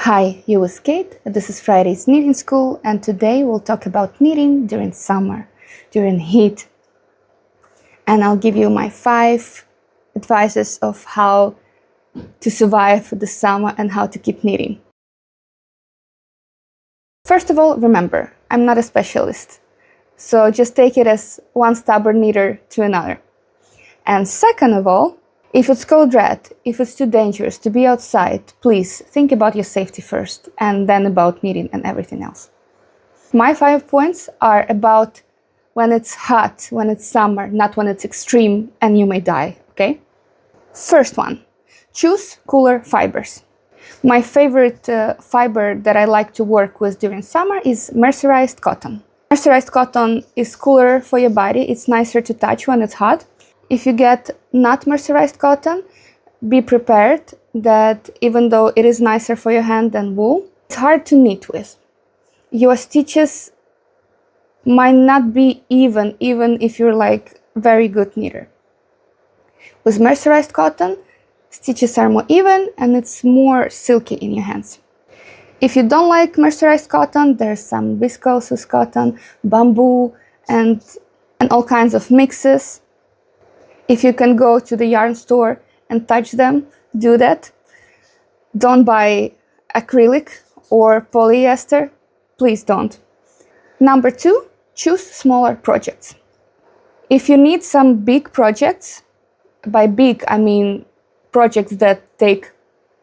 Hi, you with Kate. This is Friday's Knitting School, and today we'll talk about knitting during summer, during heat. And I'll give you my 5 advices of how to survive the summer and how to keep knitting. First of all, remember, I'm not a specialist, so just take it as one stubborn knitter to another. And second of all, if it's cold red, if it's too dangerous to be outside, please think about your safety first and then about knitting and everything else. My 5 points are about when it's hot, when it's summer, not when it's extreme and you may die, okay? First one, choose cooler fibers. My favorite fiber that I like to work with during summer is mercerized cotton. Mercerized cotton is cooler for your body, it's nicer to touch when it's hot. If you get not mercerized cotton, be prepared that even though it is nicer for your hand than wool, it's hard to knit with. Your stitches might not be even if you're like very good knitter. With mercerized cotton, stitches are more even and it's more silky in your hands. If you don't like mercerized cotton, there's some viscose cotton, bamboo, and all kinds of mixes. If you can go to the yarn store and touch them, do that. Don't buy acrylic or polyester. Please don't. Number 2, choose smaller projects. If you need some big projects, by big I mean projects that take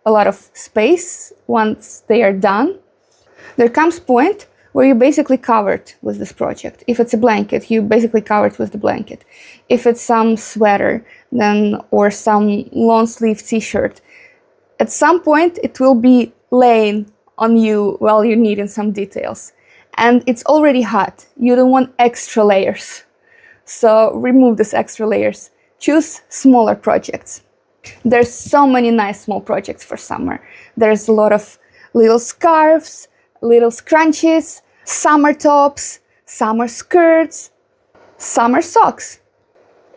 a lot of space once they are done, there comes a point where you're basically covered with this project. If it's a blanket, you're basically covered with the blanket. If it's some sweater or some long sleeve t-shirt, at some point it will be laying on you while you're knitting some details. And it's already hot. You don't want extra layers. So remove these extra layers. Choose smaller projects. There's so many nice small projects for summer. There's a lot of little scarves, little scrunchies, summer tops, summer skirts, summer socks.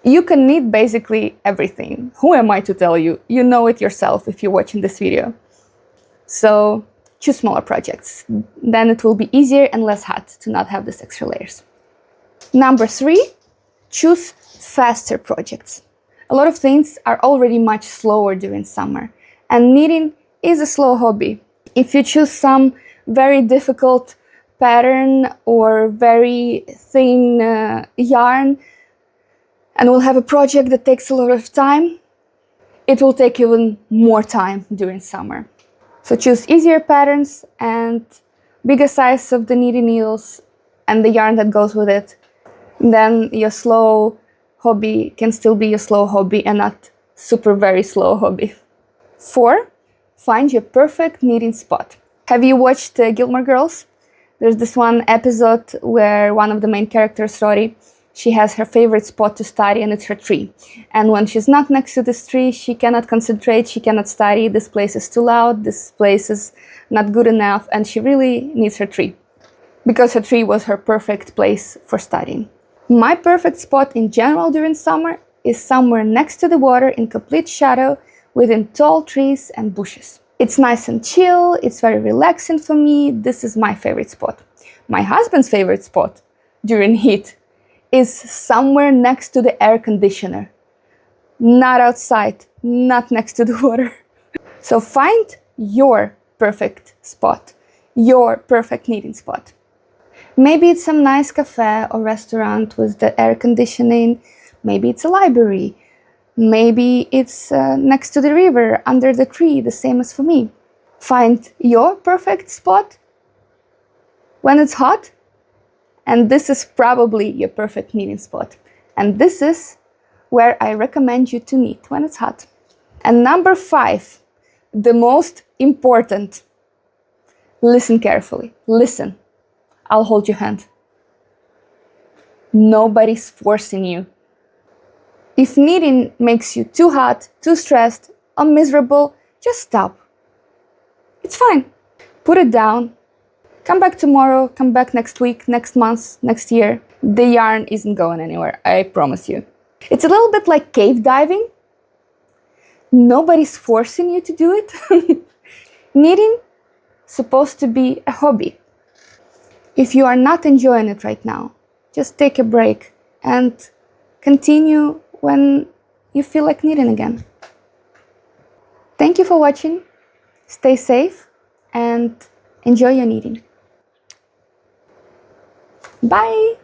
You can knit basically everything. Who am I to tell you? You know it yourself if you're watching this video. So choose smaller projects. Then it will be easier and less hot to not have these extra layers. Number 3, choose faster projects. A lot of things are already much slower during summer, and knitting is a slow hobby. If you choose some very difficult pattern or very thin yarn and will have a project that takes a lot of time, it will take even more time during summer. So choose easier patterns and bigger size of the knitting needles and the yarn that goes with it. Then your slow hobby can still be your slow hobby and not super very slow hobby. 4, find your perfect knitting spot. Have you watched Gilmore Girls? There's this one episode where one of the main characters, Rory, she has her favorite spot to study and it's her tree. And when she's not next to this tree, she cannot concentrate, she cannot study, this place is too loud, this place is not good enough, and she really needs her tree. Because her tree was her perfect place for studying. My perfect spot in general during summer is somewhere next to the water in complete shadow within tall trees and bushes. It's nice and chill, it's very relaxing for me, this is my favorite spot. My husband's favorite spot during heat is somewhere next to the air conditioner. Not outside, not next to the water. So find your perfect spot, your perfect knitting spot. Maybe it's some nice cafe or restaurant with the air conditioning, maybe it's a library, maybe it's next to the river, under the tree, the same as for me. Find your perfect spot when it's hot, and this is probably your perfect knitting spot. And this is where I recommend you to knit when it's hot. And number 5, the most important. Listen carefully, listen. I'll hold your hand. Nobody's forcing you. If knitting makes you too hot, too stressed, or miserable, just stop. It's fine. Put it down. Come back tomorrow, come back next week, next month, next year. The yarn isn't going anywhere, I promise you. It's a little bit like cave diving. Nobody's forcing you to do it. Knitting supposed to be a hobby. If you are not enjoying it right now, just take a break and continue when you feel like knitting again. Thank you for watching. Stay safe and enjoy your knitting. Bye!